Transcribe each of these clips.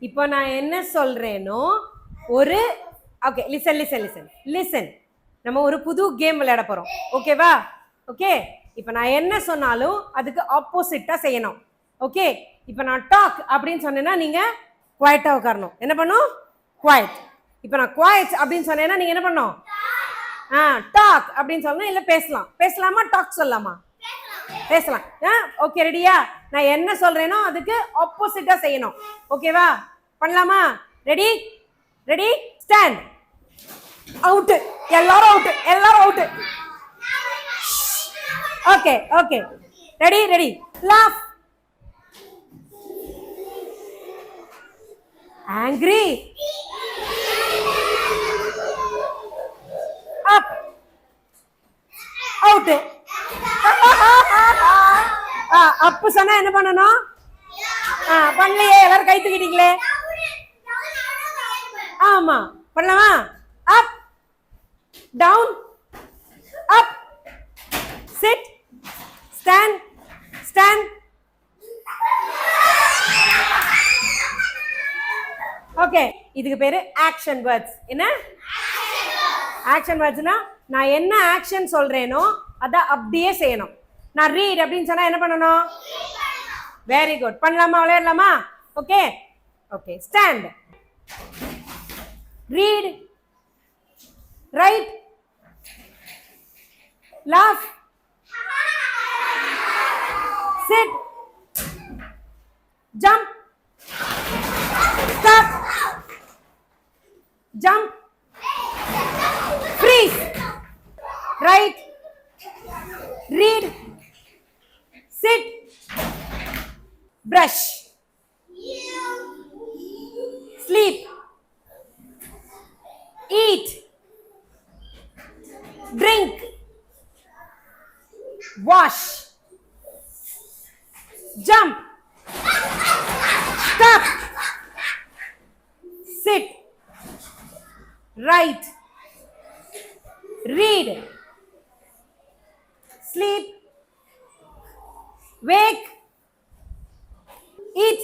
இப்போ நான் என்ன சொல்றேனோ ஒரு ஓகே லிசன் நம்ம ஒரு புது கேம் விளையாட போறோம் ஓகேவா ஓகே இப்போ நான் என்ன சொன்னாலும் அதுக்கு ஆப்போசிட்டா செய்யணும் ஓகே இப்போ நான் டாக் அப்படின்னு சொன்னேன்னா நீங்க குவைட்டா உட்காரணும் என்ன பண்ணும் குவைட் இப்போ நான் குவைட் அப்படின்னு சொன்னேன்னா நீங்க என்ன பண்ணணும் டாக் அப்படின்னு சொல்லணும் இல்ல பேசலாமா டாக் சொல்லலாமா பேசலாம் ஓகே ரெடியா நான் என்ன சொல்றேனோ அதுக்கு ஆப்போசிட்டா செய்யணும் ஓகேவா பண்ணலாமா ரெடி ஸ்டாண்ட் அவுட் எல்லாரும் out okay ready laugh angry up out up சொன்னா என்ன பண்ணணும் பண்ணலையே எல்லாரும் கை தூக்கிட்டீங்களே ஆமா பண்ணலாமா up down up sit stand okay இதுக்கு பேரு ஆக்ஷன் வேர்ட்ஸ் என்ன ஆக்ஷன் வேர்ட்ஸ்னா நான் என்ன ஆக்ஷன் சொல்றேனோ அத அப்படியே செய்யணும் நான் ரீட் அப்படின்னு சொன்னா என்ன பண்ணணும் வெரி குட் பண்ணலாமா விளையாடலாமா okay stand read write laugh sit jump stop jump freeze write read sit brush sleep eat drink wash jump stop sit write read sleep wake eat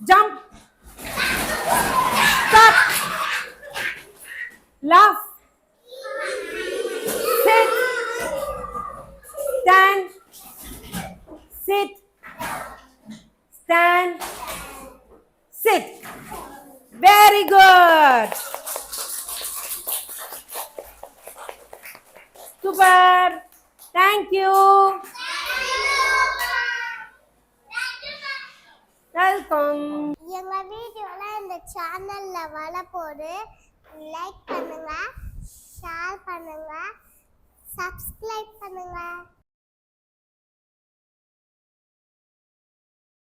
jump stop laugh sit stand sit stand sit very good super thank you welcome எங்க வீடியோல இந்த சேனல்ல வரப்போது like பண்ணுங்க share பண்ணுங்க subscribe பண்ணுங்க